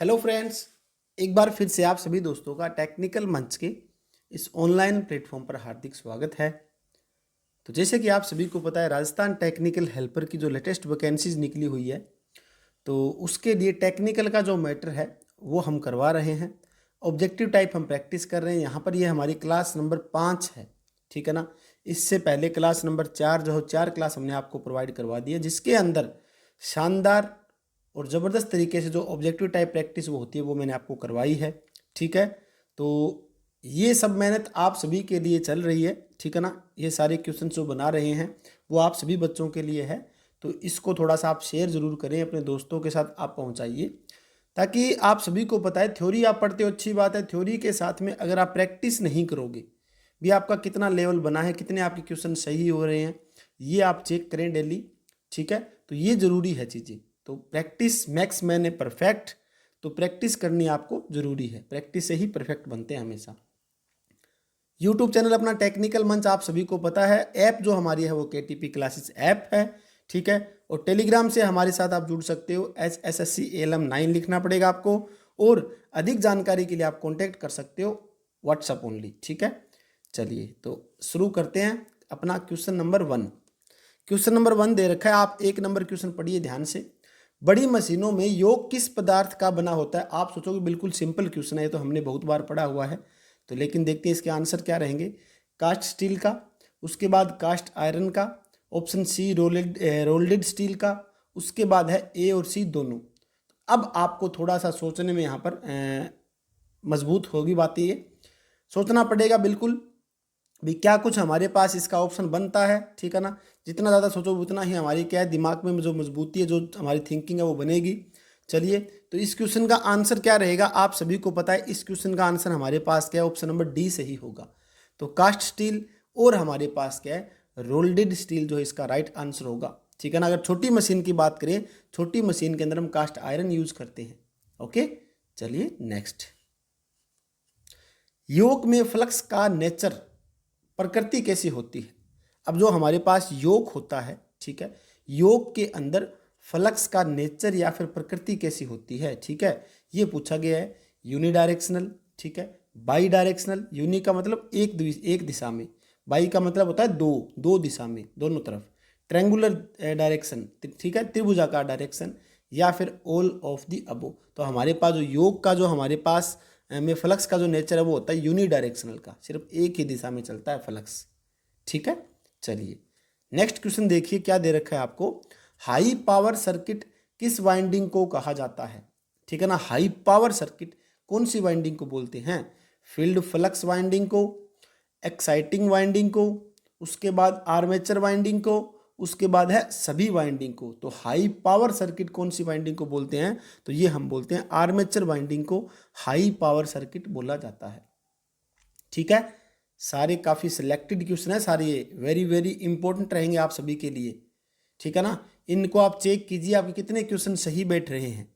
Hello friends, एक बार फिर से आप सभी दोस्तों का टेक्निकल मंच के इस ऑनलाइन प्लेटफॉर्म पर हार्दिक स्वागत है। तो जैसे कि आप सभी को पता है, राजस्थान टेक्निकल हेल्पर की जो लेटेस्ट वैकेंसीज निकली हुई है, तो उसके लिए टेक्निकल का जो मैटर है वो हम करवा रहे हैं। ऑब्जेक्टिव टाइप हम प्रैक्टिस कर रहे हैं। यहाँ पर ये हमारी क्लास नंबर 5 है, ठीक है ना। इससे पहले क्लास नंबर 4 जो 4 क्लास हमने आपको प्रोवाइड करवा दी है, जिसके अंदर शानदार और ज़बरदस्त तरीके से जो ऑब्जेक्टिव टाइप प्रैक्टिस वो होती है वो मैंने आपको करवाई है, ठीक है। तो ये सब मेहनत आप सभी के लिए चल रही है, ठीक है ना। ये सारे क्वेश्चन जो बना रहे हैं वो आप सभी बच्चों के लिए है। तो इसको थोड़ा सा आप शेयर ज़रूर करें, अपने दोस्तों के साथ आप पहुंचाइए, ताकि आप सभी को पता है। थ्योरी आप पढ़ते हो, अच्छी बात है। थ्योरी के साथ में अगर आप प्रैक्टिस नहीं करोगे भी, आपका कितना लेवल बना है, कितने आपके क्वेश्चन सही हो रहे हैं, ये आप चेक करें डेली, ठीक है। तो ये ज़रूरी है चीज़ें। तो practice max man a perfect, तो प्रैक्टिस करनी आपको ज़रूरी है। प्रैक्टिस से ही परफेक्ट बनते हैं हमेशा। यूट्यूब चैनल अपना टेक्निकल मंच आप सभी को पता है। ऐप जो हमारी है वो केटीपी क्लासेस ऐप है, ठीक है। और टेलीग्राम से हमारे साथ आप जुड़ सकते हो। SSC ALM 9 लिखना पड़ेगा आपको। और अधिक जानकारी के लिए आप कॉन्टैक्ट कर सकते हो व्हाट्सअप ओनली, ठीक है। चलिए तो शुरू करते हैं अपना क्वेश्चन नंबर 1। क्वेश्चन नंबर 1 दे रखा है, आप 1 नंबर क्वेश्चन पढ़िए ध्यान से। बड़ी मशीनों में योग किस पदार्थ का बना होता है? आप सोचोगे बिल्कुल सिंपल क्वेश्चन है, तो हमने बहुत बार पढ़ा हुआ है। तो लेकिन देखते हैं इसके आंसर क्या रहेंगे। कास्ट स्टील का, उसके बाद कास्ट आयरन का, ऑप्शन सी रोल्डेड स्टील का, उसके बाद है ए और सी दोनों। अब आपको थोड़ा सा सोचने में यहाँ पर मजबूत होगी बात। ये सोचना पड़ेगा बिल्कुल भी, क्या कुछ हमारे पास इसका ऑप्शन बनता है, ठीक है ना। जितना ज़्यादा सोचोगे उतना ही हमारी क्या है, दिमाग में जो मजबूती है, जो हमारी थिंकिंग है वो बनेगी। चलिए तो इस क्वेश्चन का आंसर क्या रहेगा, आप सभी को पता है। इस क्वेश्चन का आंसर हमारे पास क्या है, ऑप्शन नंबर डी सही होगा। तो कास्ट स्टील और हमारे पास क्या है, रोल्डेड स्टील जो है इसका राइट आंसर होगा, ठीक है ना। अगर छोटी मशीन की बात करें, छोटी मशीन के अंदर हम कास्ट आयरन यूज करते हैं। ओके, चलिए नेक्स्ट। योग में फ्लक्स का नेचर, प्रकृति कैसी होती है? अब जो हमारे पास योग होता है, ठीक है, योग के अंदर फ्लक्स का नेचर या फिर प्रकृति कैसी होती है, ठीक है, ये पूछा गया है। यूनिडायरेक्शनल, ठीक है, बाई डायरेक्शनल। यूनि का मतलब एक दिशा में, बाई का मतलब होता है दो दिशा में, दोनों तरफ। ट्रैंगुलर डायरेक्शन, ठीक है, त्रिभुजाकार डायरेक्शन, या फिर ऑल ऑफ द अबो। तो हमारे पास जो योग का जो हमारे पास में फ्लक्स का जो नेचर है वो होता है यूनि डायरेक्शनल का, सिर्फ एक ही दिशा में चलता है फ्लक्स, ठीक है। चलिए नेक्स्ट क्वेश्चन देखिए, क्या दे रखा है आपको। हाई पावर सर्किट किस वाइंडिंग को कहा जाता है? ठीक है ना। हाई पावर सर्किट कौन सी वाइंडिंग को बोलते हैं? फील्ड फ्लक्स वाइंडिंग को, एक्साइटिंग वाइंडिंग को, उसके बाद आर्मेचर वाइंडिंग को, उसके बाद है सभी वाइंडिंग को। तो हाई पावर सर्किट कौन सी वाइंडिंग को बोलते हैं? तो ये हम बोलते हैं आर्मेचर वाइंडिंग को हाई पावर सर्किट बोला जाता है, ठीक है। सारे काफ़ी सिलेक्टेड क्वेश्चन है, सारे वेरी वेरी इंपॉर्टेंट रहेंगे आप सभी के लिए, ठीक है ना। इनको आप चेक कीजिए, आपके कितने क्वेश्चन सही बैठ रहे हैं।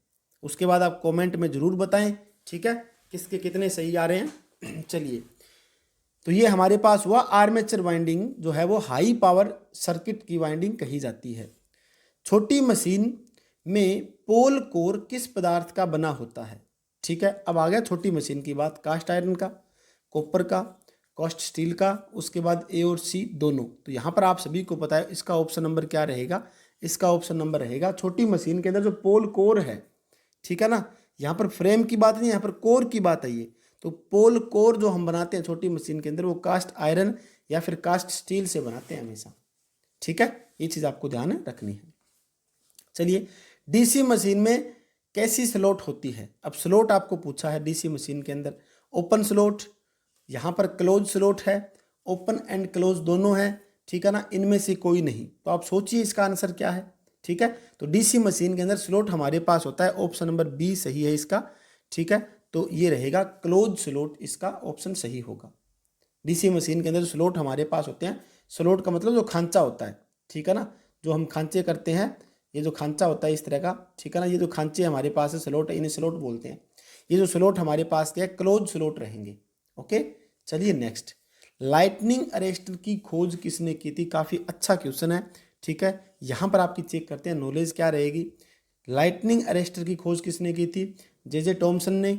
उसके बाद आप कमेंट में ज़रूर बताएं, ठीक है, किसके कितने सही आ रहे हैं। चलिए तो ये हमारे पास हुआ आर्मेचर वाइंडिंग जो है वो हाई पावर सर्किट की वाइंडिंग कही जाती है। छोटी मशीन में पोल कोर किस पदार्थ का बना होता है? ठीक है, अब आ गया छोटी मशीन की बात। कास्ट आयरन का, कॉपर का, कास्ट स्टील का, उसके बाद ए और सी दोनों। तो यहाँ पर आप सभी को पता है इसका ऑप्शन नंबर क्या रहेगा। इसका ऑप्शन नंबर रहेगा छोटी मशीन के अंदर जो पोल कोर है, ठीक है ना। यहाँ पर फ्रेम की बात नहीं, यहाँ पर कोर की बात है ये। तो पोल कोर जो हम बनाते हैं छोटी मशीन के अंदर, वो कास्ट आयरन या फिर कास्ट स्टील से बनाते हैं हमेशा, ठीक है। ये चीज़ आपको ध्यान रखनी है। चलिए डीसी मशीन में कैसी स्लॉट होती है? अब स्लॉट आपको पूछा है डीसी मशीन के अंदर। ओपन स्लॉट, यहाँ पर क्लोज स्लॉट है, ओपन एंड क्लोज दोनों है, ठीक है ना। इनमें से कोई नहीं। तो आप सोचिए इसका आंसर क्या है, ठीक है। तो डीसी मशीन के अंदर स्लॉट हमारे पास होता है, ऑप्शन नंबर बी सही है इसका, ठीक है। तो ये रहेगा क्लोज स्लॉट, इसका ऑप्शन सही होगा। डीसी मशीन के अंदर स्लॉट हमारे पास होते हैं। स्लॉट का मतलब जो खांचा होता है, ठीक है ना, जो हम खांचे करते हैं, ये जो खांचा होता है इस तरह का, ठीक है ना। ये जो खांचे हमारे पास है स्लॉट, इन्हें स्लॉट बोलते हैं। ये जो स्लॉट हमारे पास क्या है, क्लोज स्लॉट रहेंगे। ओके, चलिए नेक्स्ट। लाइटनिंग अरेस्टर की खोज किसने की थी? काफ़ी अच्छा क्वेश्चन है, ठीक है। यहाँ पर आपकी चेक करते हैं नॉलेज क्या रहेगी। लाइटनिंग अरेस्टर की खोज किसने की थी? जे टॉमसन ने,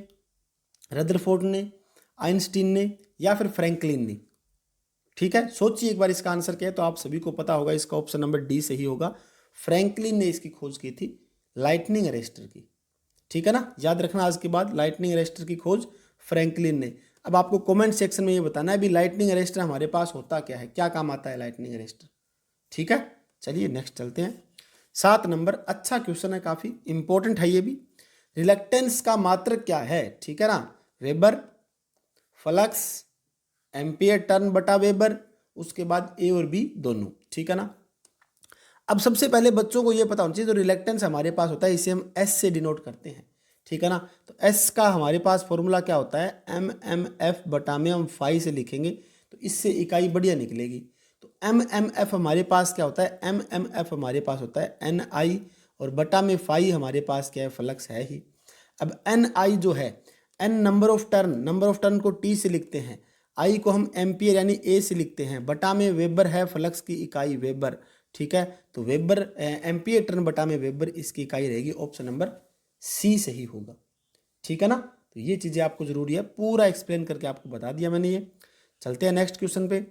रदरफोर्ड ने, आइंस्टीन ने या फिर फ्रैंकलिन ने। ठीक है, सोचिए एक बार इसका आंसर क्या है। तो आप सभी को पता होगा इसका ऑप्शन नंबर डी सही होगा। फ्रैंकलिन ने इसकी खोज की थी, लाइटनिंग अरेस्टर की। ठीक है ना, याद रखना आज के बाद, लाइटनिंग अरेस्टर की खोज फ्रैंकलिन ने। अब आपको कमेंट सेक्शन में ये बताना है भी लाइटनिंग अरेस्टर हमारे पास होता क्या है, क्या काम आता है लाइटनिंग अरेस्टर। ठीक है, चलिए नेक्स्ट चलते हैं। 7 नंबर, अच्छा क्वेश्चन है, काफ़ी इंपॉर्टेंट है ये भी। रिलक्टेंस का मात्रक क्या है? ठीक है ना, वेबर, फ्लक्स, एम्पियर टर्न बटा वेबर, उसके बाद ए और बी दोनों। ठीक है ना। अब सबसे पहले बच्चों को ये पता होना चाहिए जो रिलक्टेंस हमारे पास होता है इसे हम एस से डिनोट करते हैं। ठीक है ना, तो एस का हमारे पास फॉर्मूला क्या होता है, MM/F बटा में हम फाई से लिखेंगे तो इससे इकाई बढ़िया निकलेगी। तो MM/F हमारे पास क्या होता है, MM/F हमारे पास होता है NI और बटा में फाई हमारे पास क्या है, फ्लक्स है ही। अब NI जो है, N नंबर ऑफ टर्न को T से लिखते हैं, I को हम एम्पियर यानी A से लिखते हैं, बटा में वेबर है, फ्लक्स की इकाई वेबर। ठीक है, तो वेबर एम्पियर टर्न बटा में वेबर, इसकी इकाई रहेगी ऑप्शन नंबर सी सही होगा। ठीक है ना, तो ये चीज़ें आपको जरूरी है, पूरा एक्सप्लेन करके आपको बता दिया मैंने ये। चलते हैं नेक्स्ट क्वेश्चन पे।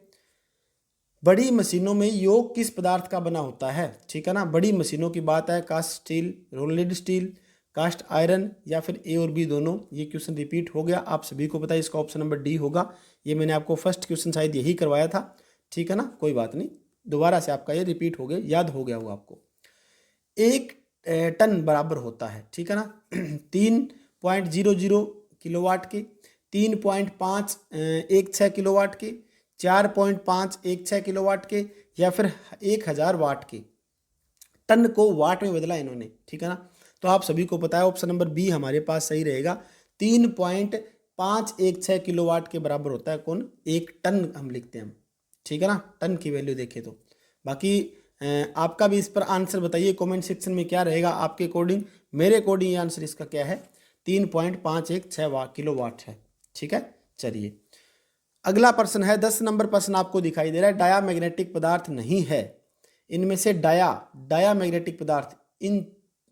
बड़ी मशीनों में योग किस पदार्थ का बना होता है? ठीक है ना, बड़ी मशीनों की बात है, cast steel, rolled steel, cast iron या फिर ए और बी दोनों। ये क्वेश्चन रिपीट हो गया, आप सभी को पता है इसका ऑप्शन नंबर डी होगा। ये मैंने आपको फर्स्ट क्वेश्चन शायद यही करवाया था। ठीक है ना, कोई बात नहीं, दोबारा से आपका ये रिपीट हो गया, याद हो गया होगा आपको। 1 टन बराबर होता है, ठीक है ना, 3.00 किलोवाट के, 3.516 किलोवाट के, 4.516 किलोवाट के या फिर 1000 वाट के। टन को वाट में बदला इन्होंने। ठीक है ना, तो आप सभी को पता है ऑप्शन नंबर बी हमारे पास सही रहेगा। 3.516 किलोवाट के बराबर होता है कौन, 1 टन हम लिखते हैं हम। ठीक है ना, टन की वैल्यू देखें तो। बाकी आपका भी इस पर आंसर बताइए कमेंट सेक्शन में, क्या रहेगा आपके अकॉर्डिंग। मेरे अकॉर्डिंग ये आंसर इसका क्या है, 3.516 किलोवाट है। ठीक है, चलिए अगला प्रश्न है, 10 नंबर प्रश्न आपको दिखाई दे रहा है। डाया मैग्नेटिक पदार्थ नहीं है, इनमें से डाया मैग्नेटिक पदार्थ, इन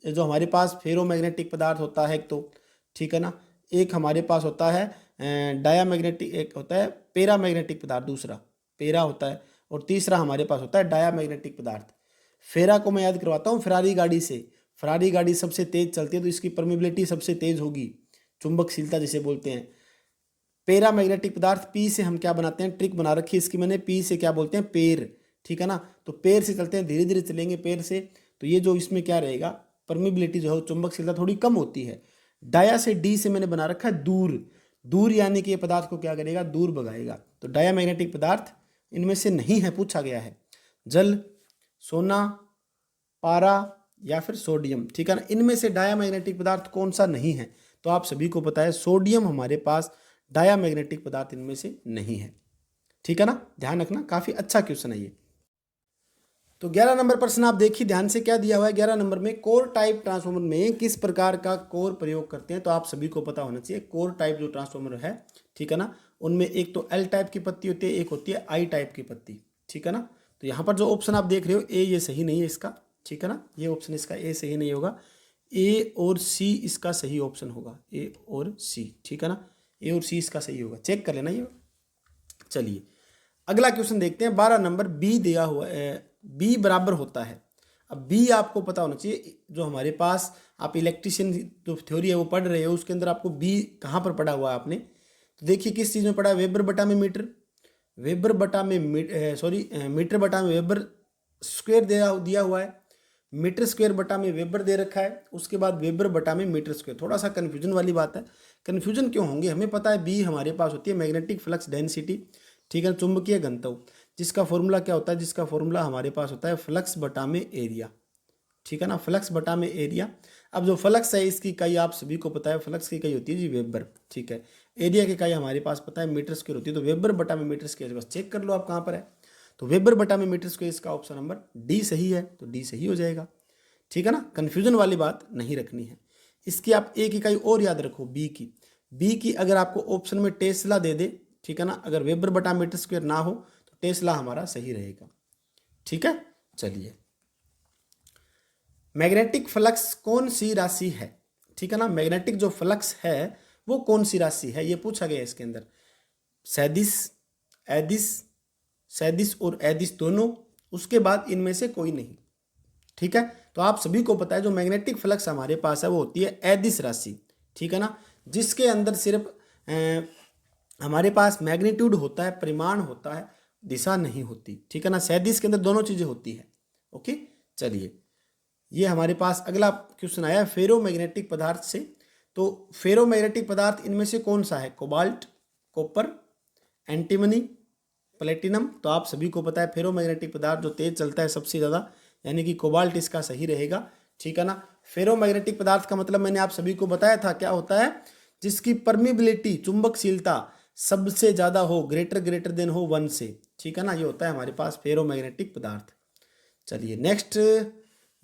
जो हमारे पास फेरो मैग्नेटिक पदार्थ होता है एक तो, ठीक है ना, एक हमारे पास होता है डाया मैग्नेटिक, एक होता है पेरा मैग्नेटिक पदार्थ, दूसरा पेरा होता है, और तीसरा हमारे पास होता है डाया मैग्नेटिक पदार्थ। फेरा को मैं याद करवाता हूँ, फरारी गाड़ी से, फरारी गाड़ी सबसे तेज चलती है तो इसकी परमिबिलिटी सबसे तेज होगी, चुंबकशीलता जिसे बोलते हैं। पेरा मैग्नेटिक पदार्थ, पी से हम क्या बनाते हैं, ट्रिक बना रखी है इसकी मैंने, पी से क्या बोलते हैं, पेर। ठीक है ना, तो पेर से चलते हैं, धीरे धीरे चलेंगे पेर से, तो ये जो इसमें क्या रहेगा, परमिबिलिटी जो है चुंबकशीलता थोड़ी कम होती है। डाया से डी से मैंने बना रखा है दूर यानी कि ये पदार्थ को क्या करेगा, दूर भगाएगा। तो डाया मैग्नेटिक पदार्थ इनमें से नहीं है, पूछा गया है। जल, सोना, पारा या फिर सोडियम। ठीक है ना, इनमें से डाया मैग्नेटिक पदार्थ कौन सा नहीं है? तो आप सभी को पता है सोडियम हमारे पास डाया मैग्नेटिक पदार्थ इनमें से नहीं है। ठीक है ना, ध्यान रखना, काफी अच्छा क्वेश्चन है ये। तो 11 नंबर प्रश्न आप देखिए ध्यान से, क्या दिया हुआ है 11 नंबर में, कोर टाइप ट्रांसफार्मर में किस प्रकार का कोर प्रयोग करते हैं? तो आप सभी को पता होना चाहिए, कोर टाइप जो ट्रांसफार्मर है, ठीक है ना, उनमें एक तो एल टाइप की पत्ती होती है, एक होती है आई टाइप की पत्ती। ठीक है ना, तो यहाँ पर जो ऑप्शन आप देख रहे हो ए, ये सही नहीं है इसका। ठीक है ना, ये ऑप्शन इसका ए सही नहीं होगा, ए और सी इसका सही ऑप्शन होगा, ए और सी। ठीक है ना, ए और सी इसका सही होगा, चेक कर लेना ये। चलिए अगला क्वेश्चन देखते हैं, 12 नंबर, बी दिया हुआ है, बी बराबर होता है। अब बी आपको पता होना चाहिए, जो हमारे पास आप इलेक्ट्रिशियन जो थ्योरी है वो पढ़ रहे हो, उसके अंदर आपको बी कहाँ पर पढ़ा हुआ है आपने, तो देखिए किस चीज़ में पढ़ा है, वेबर बटा में मीटर, वेबर बटा में मीटर बटा में वेबर स्क्वायर दिया हुआ है, मीटर स्क्वायर बटा में वेबर दे रखा है, उसके बाद वेबर बटा में मीटर स्क्वायर। थोड़ा सा कन्फ्यूजन वाली बात है, कन्फ्यूजन क्यों होंगे, हमें पता है बी हमारे पास होती है मैग्नेटिक फ्लक्स डेंसिटी। ठीक है, चुंबकीय घनत्व, जिसका फॉर्मूला क्या होता है, जिसका फॉर्मूला हमारे पास होता है फ्लक्स बटा में एरिया। ठीक है ना, फ्लक्स बटा में एरिया। अब जो फ्लक्स है इसकी इकाई आप सभी को पता है, फ्लक्स की इकाई होती है जी वेबर। ठीक है, एरिया की इकाई हमारे पास पता है मीटर स्क्वायर होती है, तो वेबर बटा में मीटर स्क्वायर, बस चेक कर लो आप कहाँ पर है। तो वेबर बटा में मीटर स्क्वायर, इसका ऑप्शन नंबर डी सही है, तो डी सही हो जाएगा। ठीक है ना, कन्फ्यूजन वाली बात नहीं रखनी है। इसकी आप एक इकाई और याद रखो, बी की अगर आपको ऑप्शन में टेस्ला दे दे, ठीक है ना, अगर वेबर बटा मीटर स्क्वायर ना हो तो टेस्ला हमारा सही रहेगा। ठीक है, चलिए मैग्नेटिक फ्लक्स कौन सी राशि है? ठीक है ना। मैग्नेटिक जो फ्लक्स है वो कौन सी राशि है, ये पूछा गया है इसके अंदर। सैदिश, एदिश, सैदिश और एदिश दोनों, उसके बाद इनमें से कोई नहीं। ठीक है, तो आप सभी को पता है जो मैग्नेटिक फ्लक्स हमारे पास है वो होती है एदिश राशि। ठीक है ना, जिसके अंदर सिर्फ हमारे पास मैग्नीट्यूड होता है, परिमाण होता है, दिशा नहीं होती। ठीक है ना, सैदिश के अंदर दोनों चीजें होती है। ओके, चलिए ये हमारे पास अगला क्वेश्चन आया फेरोमैग्नेटिक पदार्थ से। तो फेरोमैग्नेटिक पदार्थ इनमें से कौन सा है, कोबाल्ट, कॉपर, एंटीमनी, प्लेटिनम। तो आप सभी को पता है फेरोमैग्नेटिक पदार्थ जो तेज चलता है सबसे ज़्यादा, यानी कि कोबाल्ट इसका सही रहेगा। ठीक है ना, फेरोमैग्नेटिक पदार्थ का मतलब मैंने आप सभी को बताया था क्या होता है, जिसकी परमिबिलिटी, चुंबकशीलता सबसे ज़्यादा हो, ग्रेटर देन हो 1 से। ठीक है ना, ये होता है हमारे पास फेरोमैग्नेटिक पदार्थ। चलिए नेक्स्ट,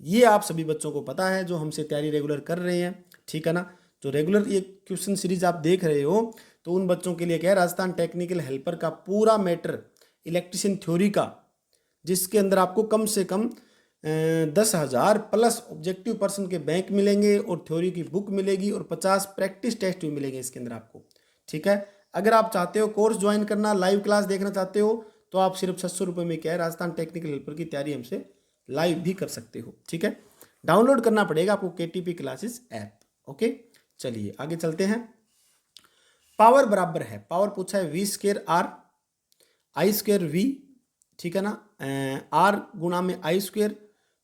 ये आप सभी बच्चों को पता है जो हमसे तैयारी रेगुलर कर रहे हैं। ठीक है ना, जो रेगुलर ये क्वेश्चन सीरीज आप देख रहे हो तो उन बच्चों के लिए क्या है, राजस्थान टेक्निकल हेल्पर का पूरा मैटर इलेक्ट्रिशियन थ्योरी का, जिसके अंदर आपको कम से कम 10,000 प्लस ऑब्जेक्टिव पर्सन के बैंक मिलेंगे और थ्योरी की बुक मिलेगी और 50 प्रैक्टिस टेस्ट भी मिलेंगे इसके अंदर आपको। ठीक है, अगर आप चाहते हो कोर्स ज्वाइन करना, लाइव क्लास देखना चाहते हो, तो आप सिर्फ 700 रुपये में क्या है राजस्थान टेक्निकल हेल्पर की तैयारी हमसे लाइव भी कर सकते हो। ठीक है, डाउनलोड करना पड़ेगा आपको KTP क्लासेस ऐप। ओके, चलिए आगे चलते हैं। पावर बराबर है, पावर पूछा है V²R I²V। ठीक है ना, R गुणा में I²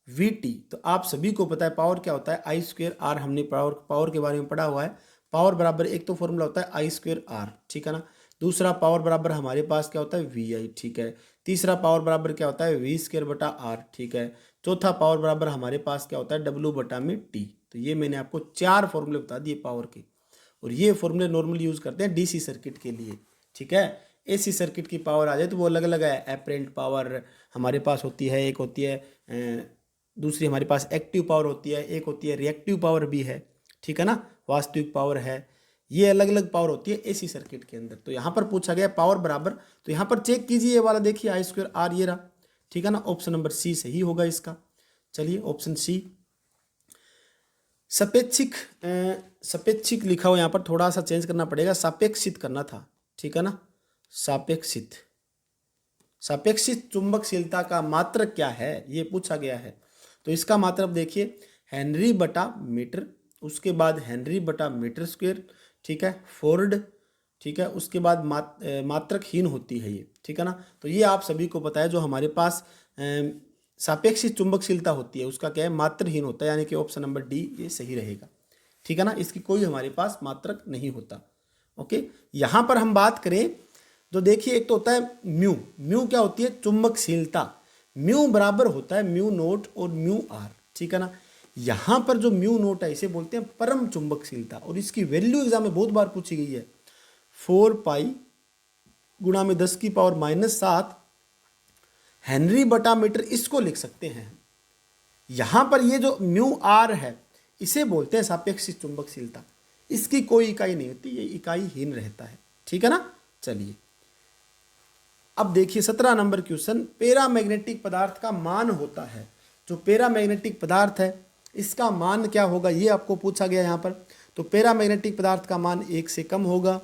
VT। तो आप सभी को पता है पावर क्या होता है, I²R। हमने पावर के बारे में पढ़ा हुआ है। पावर बराबर एक तो फॉर्मूला होता है I²R। ठीक है ना, दूसरा पावर बराबर हमारे पास क्या होता है VI। ठीक है, तीसरा पावर बराबर क्या होता है V²/R। ठीक है, चौथा पावर बराबर हमारे पास क्या होता है W/T। तो ये मैंने आपको 4 फॉर्मूले बता दिए पावर के, और ये फॉर्मूले नॉर्मली यूज करते हैं DC सर्किट के लिए। ठीक है, AC सर्किट की पावर आ जाए तो वो अलग अलग है। एपरेंट पावर हमारे पास होती है, एक होती है दूसरी हमारे पास एक्टिव पावर होती है, एक होती है रिएक्टिव पावर भी है। ठीक है ना, वास्तविक पावर है। ये अलग अलग पावर होती है AC सर्किट के अंदर। तो यहाँ पर पूछा गया पावर बराबर, तो यहाँ पर चेक कीजिए ये वाला, देखिए I²R ये रहा। ठीक है ना, ऑप्शन नंबर C सही होगा इसका। चलिए ऑप्शन C। सापेक्षिक लिखा हो, यहाँ पर थोड़ा सा चेंज करना पड़ेगा, सापेक्षित करना था। ठीक है ना, सापेक्षित चुंबकशीलता का मात्रक क्या है, ये पूछा गया है। तो इसका मात्रक देखिए हेनरी/मीटर, उसके बाद हेनरी/मीटर²। ठीक है, फोर्ड। ठीक है, उसके बाद मात्रकहीन होती है ये। ठीक है ना, तो ये आप सभी को पता है जो हमारे पास सापेक्षिक चुंबकशीलता होती है उसका क्या है, मात्रहीन होता है, यानी कि ऑप्शन नंबर D ये सही रहेगा। ठीक है ना, इसकी कोई हमारे पास मात्रक नहीं होता। ओके, यहाँ पर हम बात करें तो देखिए एक तो होता है म्यू क्या होती है, चुंबकशीलता। म्यू बराबर होता है μ0 और μr। ठीक है ना, यहाँ पर जो μ0 है इसे बोलते हैं परम चुंबकशीलता, और इसकी वैल्यू एग्जाम में बहुत बार पूछी गई है। 4π गुणा में 10⁻⁻7 हेनरी/मीटर, इसको लिख सकते हैं। यहाँ पर ये जो μr है इसे बोलते हैं सापेक्षिक चुंबकशीलता। इसकी कोई इकाई नहीं होती, ये इकाईहीन रहता है। ठीक है ना, चलिए अब देखिए 17 नंबर क्वेश्चन। पैरामैग्नेटिक पदार्थ का मान होता है, जो पैरामैग्नेटिक पदार्थ है इसका मान क्या होगा, ये आपको पूछा गया यहाँ पर। तो पैरामैग्नेटिक पदार्थ का मान 1 से कम होगा,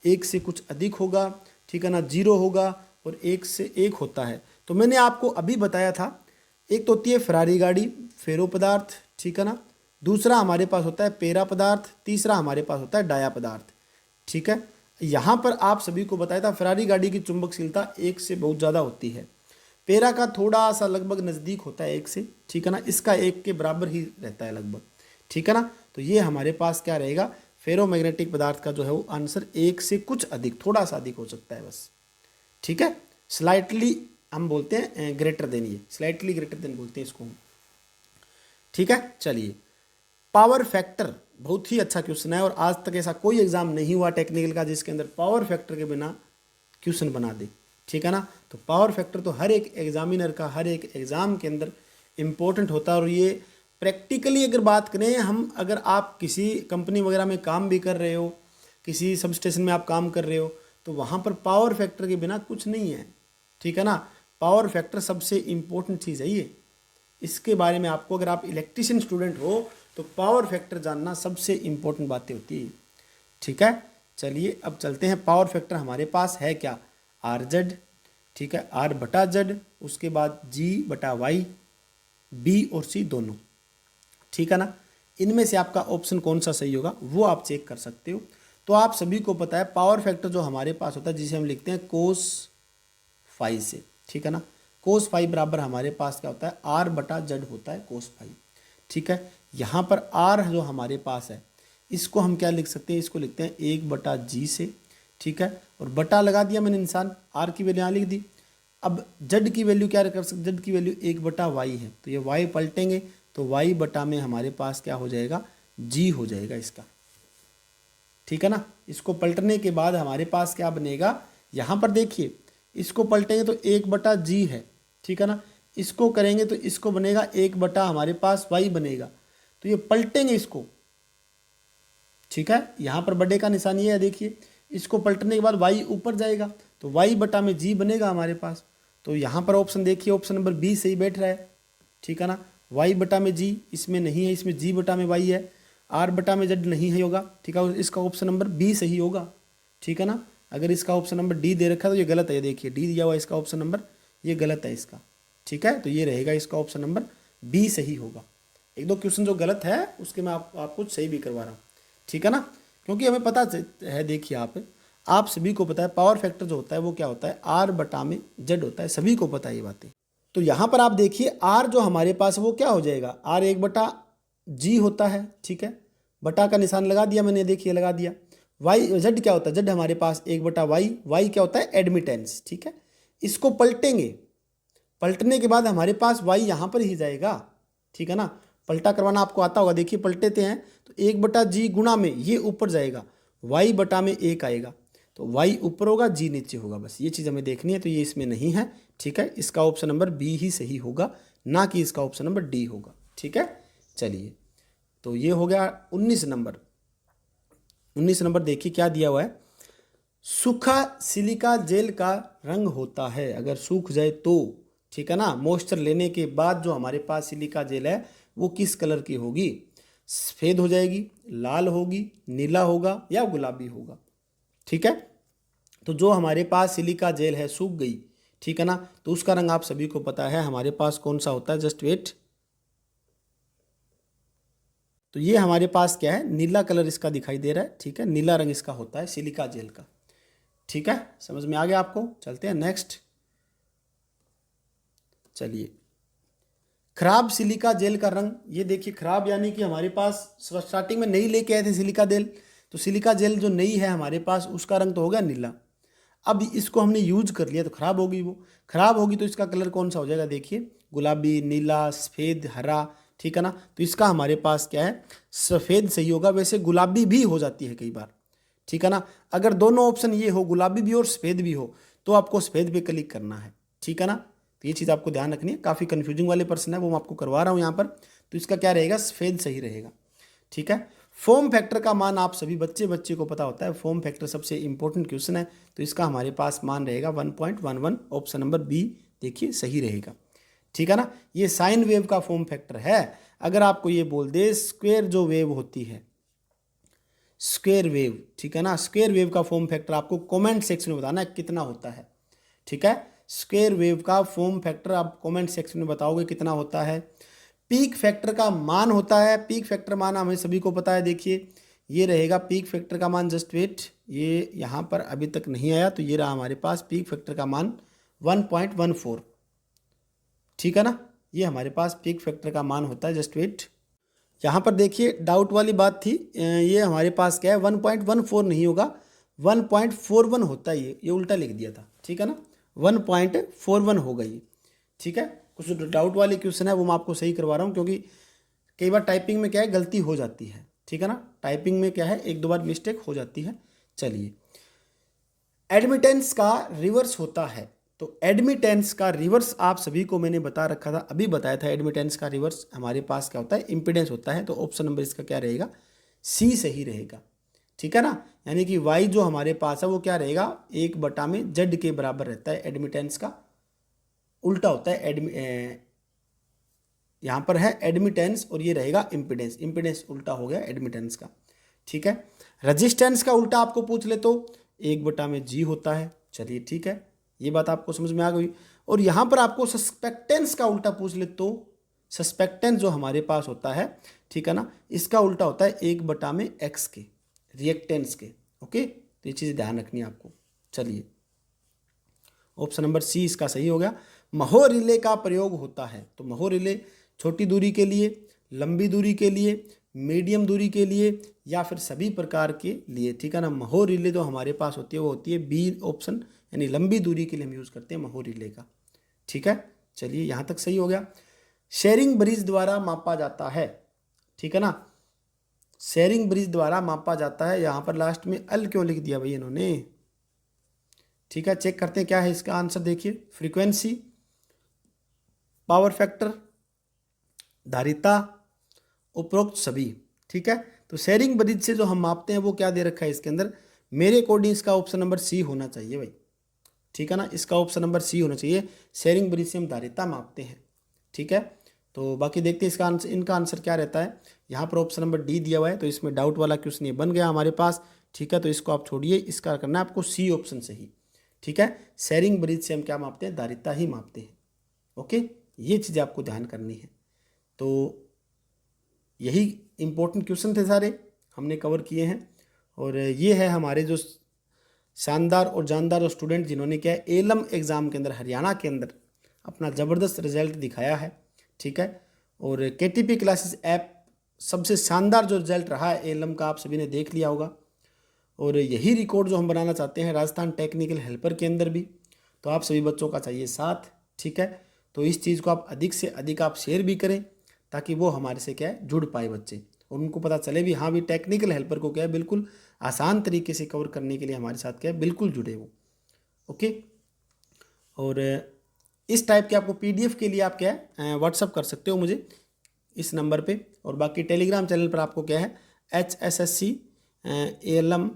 1 से कुछ अधिक होगा। ठीक है ना, 0 होगा और 1 से 1 होता है। तो मैंने आपको अभी बताया था, एक तो होती है फरारी गाड़ी, फेरो पदार्थ। ठीक है ना, दूसरा हमारे पास होता है पैरा पदार्थ, तीसरा हमारे पास होता है डाया पदार्थ। ठीक है, यहाँ पर आप सभी को बताया था फरारी गाड़ी की चुंबकशीलता 1 से बहुत ज़्यादा होती है, पैरा का थोड़ा सा लगभग नज़दीक होता है 1 से। ठीक है ना, इसका 1 के बराबर ही रहता है लगभग। ठीक है ना, तो ये हमारे पास क्या रहेगा, फेरोमैग्नेटिक पदार्थ का जो है वो आंसर 1 से कुछ अधिक, थोड़ा सा अधिक हो सकता है बस। ठीक है, स्लाइटली हम बोलते हैं ग्रेटर देन, ये स्लाइटली ग्रेटर देन बोलते हैं इसको हम। ठीक है, चलिए पावर फैक्टर बहुत ही अच्छा क्वेश्चन है, और आज तक ऐसा कोई एग्जाम नहीं हुआ टेक्निकल का जिसके अंदर पावर फैक्टर के बिना क्वेश्चन बना दे। ठीक है ना, तो पावर फैक्टर तो हर एक एग्जामिनर का, हर एक एग्जाम के अंदर इम्पोर्टेंट होता है। और ये प्रैक्टिकली अगर बात करें हम, अगर आप किसी कंपनी वगैरह में काम भी कर रहे हो, किसी सब स्टेशन में आप काम कर रहे हो, तो वहाँ पर पावर फैक्टर के बिना कुछ नहीं है। ठीक है ना, पावर फैक्टर सबसे इम्पोर्टेंट चीज़ है ये। इसके बारे में आपको, अगर आप इलेक्ट्रिशियन स्टूडेंट हो तो पावर फैक्टर जानना सबसे इम्पोर्टेंट बातें होती है, ठीक है। चलिए अब चलते हैं, पावर फैक्टर हमारे पास है क्या, आर जेड, ठीक है, आर बटा जेड, उसके बाद जी बटा वाई, बी और सी दोनों, ठीक है ना। इनमें से आपका ऑप्शन कौन सा सही होगा वो आप चेक कर सकते हो। तो आप सभी को पता है पावर फैक्टर जो हमारे पास होता है जिसे हम लिखते हैं कोस फाइव से, ठीक है ना। कोस फाइव बराबर हमारे पास क्या होता है, आर बटा जेड होता है कोस फाइव, ठीक है। यहाँ पर आर जो हमारे पास है इसको हम क्या लिख सकते हैं, इसको लिखते हैं 1/g से, ठीक है, और बटा लगा दिया मैंने निशान, आर की वैल्यू यहाँ लिख दी। अब जेड की वैल्यू क्या कर सकते, जेड की वैल्यू 1/y है, तो ये y पलटेंगे तो y बटा में हमारे पास क्या हो जाएगा, g हो जाएगा इसका, ठीक है ना। इसको पलटने के बाद हमारे पास क्या बनेगा, यहाँ पर देखिए इसको पलटेंगे तो 1/g है, ठीक है ना। इसको करेंगे तो इसको बनेगा 1 हमारे पास y बनेगा, तो ये पलटेंगे इसको, ठीक है। यहाँ पर बड़े का निशान ये है, देखिए इसको पलटने के बाद y ऊपर जाएगा तो y बटा में g बनेगा हमारे पास। तो यहाँ पर ऑप्शन देखिए, ऑप्शन नंबर बी सही बैठ रहा है, ठीक है ना। y बटा में g इसमें नहीं है, इसमें g बटा में y है, r बटा में z नहीं है होगा, ठीक है, इसका ऑप्शन नंबर बी सही होगा, ठीक है ना। अगर इसका ऑप्शन नंबर डी दे रखा है तो ये गलत है, ये देखिए डी दिया हुआ इसका ऑप्शन नंबर, ये गलत है इसका, ठीक है। तो ये रहेगा इसका ऑप्शन नंबर बी सही होगा। एक दो क्वेश्चन जो गलत है उसके मैं आपको सही भी करवा रहा हूँ, ठीक है ना, क्योंकि हमें पता है, देखिए आप सभी को पता है पावर फैक्टर जो होता है वो क्या होता है, आर बटा में जेड होता है, सभी को पता है ये बातें। तो यहाँ पर आप देखिए आर जो हमारे पास है वो क्या हो जाएगा, आर 1/g होता है, ठीक है, बटा का निशान लगा दिया मैंने, देखिए लगा दिया। वाई जेड क्या होता है, जेड हमारे पास 1/y, वाई क्या होता है एडमिटेंस, ठीक है। इसको पलटेंगे, पलटने के बाद हमारे पास y यहाँ पर ही जाएगा, ठीक है ना। पलटा करवाना आपको आता होगा, देखिए पलटेते हैं तो 1/g गुणा में ये ऊपर जाएगा, y बटा में 1 आएगा, तो y ऊपर होगा g नीचे होगा, बस ये चीज़ हमें देखनी है। तो ये इसमें नहीं है, ठीक है, इसका ऑप्शन नंबर बी ही सही होगा, ना कि इसका ऑप्शन नंबर डी होगा, ठीक है। चलिए तो ये हो गया 19 नंबर। 19 नंबर देखिए क्या दिया हुआ है, सूखा सिलिका जेल का रंग होता है अगर सूख जाए तो, ठीक है ना। मॉइस्चर लेने के बाद जो हमारे पास सिलिका जेल है वो किस कलर की होगी, सफ़ेद हो जाएगी, लाल होगी, नीला होगा या गुलाबी होगा, ठीक है। तो जो हमारे पास सिलिका जेल है सूख गई, ठीक है ना, तो उसका रंग आप सभी को पता है हमारे पास कौन सा होता है, जस्ट वेट। तो ये हमारे पास क्या है, नीला कलर इसका दिखाई दे रहा है, ठीक है, नीला रंग इसका होता है सिलिका जेल का, ठीक है, समझ में आ गया आपको। चलते हैं नेक्स्ट। चलिए खराब सिलिका जेल का रंग, ये देखिए खराब यानी कि हमारे पास स्टार्टिंग में नई लेके आए थे सिलिका जेल, तो सिलिका जेल जो नई है हमारे पास उसका रंग तो हो गया नीला। अब इसको हमने यूज कर लिया तो खराब होगी, वो खराब होगी तो इसका कलर कौन सा हो जाएगा, देखिए गुलाबी, नीला, सफ़ेद, हरा, ठीक है ना। तो इसका हमारे पास क्या है, सफ़ेद सही होगा, वैसे गुलाबी भी हो जाती है कई बार, ठीक है ना। अगर दोनों ऑप्शन ये हो, गुलाबी भी और सफ़ेद भी हो, तो आपको सफ़ेद पे क्लिक करना है, ठीक है ना। तो ये चीज़ आपको ध्यान रखनी है, काफ़ी कन्फ्यूजिंग वाले पर्सन है वो मैं आपको करवा रहा हूँ यहाँ पर। तो इसका क्या रहेगा, सफ़ेद सही रहेगा, ठीक है। फॉर्म फैक्टर का मान आप सभी बच्चे को पता होता है, फॉर्म फैक्टर सबसे इंपॉर्टेंट क्वेश्चन है, तो इसका हमारे पास मान रहेगा 1.11, ऑप्शन नंबर बी देखिए सही रहेगा, ठीक है ना। ये साइन वेव का फॉर्म फैक्टर है। अगर आपको ये बोल दे स्क्वायर जो वेव होती है, स्क्वायर वेव, ठीक है ना, स्क्वायर वेव का फॉर्म फैक्टर आपको कमेंट सेक्शन में बताना है कितना होता है, ठीक है। स्क्वायर वेव का फॉर्म फैक्टर आप कमेंट सेक्शन में बताओगे कितना होता है। पीक फैक्टर का मान होता है, पीक फैक्टर मान हमें सभी को पता है, देखिए ये रहेगा पीक फैक्टर का मान, जस्ट वेट, ये यहाँ पर अभी तक नहीं आया, तो ये रहा हमारे पास पीक फैक्टर का मान 1.14, ठीक है ना, ये हमारे पास पीक फैक्टर का मान होता है, जस्ट वेट। यहाँ पर देखिए डाउट वाली बात थी, ये हमारे पास क्या है 1.14 नहीं होगा, 1.41 होता है, ये उल्टा लिख दिया था, ठीक है ना, 1.41 होगा ये, ठीक है। कुछ डाउट वाले क्वेश्चन है वो मैं आपको सही करवा रहा हूँ, क्योंकि कई बार टाइपिंग में क्या है गलती हो जाती है, ठीक है ना, टाइपिंग में क्या है एक दो बार मिस्टेक हो जाती है। चलिए एडमिटेंस का रिवर्स होता है, तो एडमिटेंस का रिवर्स आप सभी को मैंने बता रखा था, अभी बताया था, एडमिटेंस का रिवर्स हमारे पास क्या होता है, इम्पीडेंस होता है, तो ऑप्शन नंबर इसका क्या रहेगा, सी सही रहेगा, ठीक है ना। यानी कि y जो हमारे पास है वो क्या रहेगा, 1/z के बराबर रहता है, एडमिटेंस का उल्टा होता है, यहाँ पर है एडमिटेंस और ये रहेगा इम्पिडेंस। इम्पिडेंस उल्टा हो गया एडमिटेंस का, ठीक है। रजिस्टेंस का उल्टा आपको पूछ ले तो 1/G होता है। चलिए ठीक है, ये बात आपको समझ में आ गई। और यहाँ पर आपको सस्पेक्टेंस का उल्टा पूछ ले तो सस्पेक्टेंस जो हमारे पास होता है, ठीक है ना, इसका उल्टा होता है 1/X के, रिएक्टेंस के। ओके, तो ये चीज़ ध्यान रखनी है आपको। चलिए, ऑप्शन नंबर सी इसका सही हो गया। महो रिले का प्रयोग होता है, तो महो रिले छोटी दूरी के लिए, लंबी दूरी के लिए, मीडियम दूरी के लिए या फिर सभी प्रकार के लिए, ठीक है ना। महो रिले जो हमारे पास होती है वो होती है बी ऑप्शन, यानी लंबी दूरी के लिए हम यूज़ करते हैं महो रिले का, ठीक है। चलिए, यहाँ तक सही हो गया। शेयरिंग ब्रिज द्वारा मापा जाता है, ठीक है ना, शेयरिंग ब्रिज द्वारा मापा जाता है। यहाँ पर लास्ट में अल क्यों लिख दिया भाई इन्होंने, ठीक है। चेक करते हैं क्या है इसका आंसर। देखिए, फ्रीक्वेंसी, पावर फैक्टर, धारिता, उपरोक्त सभी, ठीक है। तो शेयरिंग ब्रिज से जो हम मापते हैं वो क्या दे रखा है इसके अंदर, मेरे अकॉर्डिंग इसका ऑप्शन नंबर सी होना चाहिए भाई, ठीक है ना। इसका ऑप्शन नंबर सी होना चाहिए। शेयरिंग ब्रिज से हम धारिता मापते हैं, ठीक है। तो बाकी देखते हैं इसका आंसर, इनका आंसर क्या रहता है। यहाँ पर ऑप्शन नंबर डी दिया हुआ है, तो इसमें डाउट वाला क्वेश्चन ये बन गया हमारे पास, ठीक है। तो इसको आप छोड़िए, इसका करना है आपको सी ऑप्शन सही, ठीक है। शेयरिंग ब्रिज से हम क्या मापते हैं, धारिता ही मापते हैं। ओके, ये चीज़ें आपको ध्यान करनी है। तो यही इम्पोर्टेंट क्वेश्चन थे, सारे हमने कवर किए हैं। और ये है हमारे जो शानदार और जानदार स्टूडेंट जिन्होंने क्या है एलम एग्ज़ाम के अंदर हरियाणा के अंदर अपना ज़बरदस्त रिजल्ट दिखाया है, ठीक है। और केटीपी क्लासेस ऐप सबसे शानदार जो रिजल्ट रहा है एलम का, आप सभी ने देख लिया होगा। और यही रिकॉर्ड जो हम बनाना चाहते हैं राजस्थान टेक्निकल हेल्पर के अंदर भी, तो आप सभी बच्चों का चाहिए साथ, ठीक है। तो इस चीज़ को आप अधिक से अधिक आप शेयर भी करें, ताकि वो हमारे से क्या है जुड़ पाए बच्चे, और उनको पता चले भी हाँ भी टेक्निकल हेल्पर को क्या है बिल्कुल आसान तरीके से कवर करने के लिए हमारे साथ क्या है बिल्कुल जुड़े वो। ओके, और इस टाइप के आपको पीडीएफ के लिए आप क्या है व्हाट्सअप कर सकते हो मुझे इस नंबर पे। और बाकी टेलीग्राम चैनल पर आपको क्या है HSSC ALM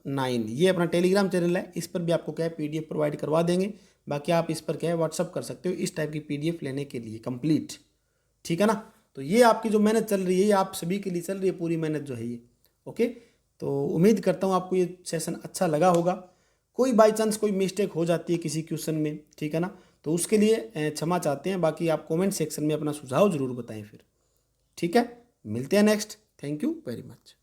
9 ये अपना टेलीग्राम चैनल है, इस पर भी आपको क्या है पीडीएफ प्रोवाइड करवा देंगे। बाकी आप इस पर क्या है व्हाट्सअप कर सकते हो इस टाइप की पीडीएफ लेने के लिए कंप्लीट, ठीक है ना। तो ये आपकी जो मेहनत चल रही है ये आप सभी के लिए चल रही है, पूरी मेहनत जो है ये। ओके, तो उम्मीद करता हूँ आपको ये सेशन अच्छा लगा होगा। कोई बाई चांस कोई मिस्टेक हो जाती है किसी क्वेश्चन में, ठीक है ना, तो उसके लिए क्षमा चाहते हैं। बाकी आप कमेंट सेक्शन में अपना सुझाव ज़रूर बताएं फिर, ठीक है। मिलते हैं next. Thank you very much.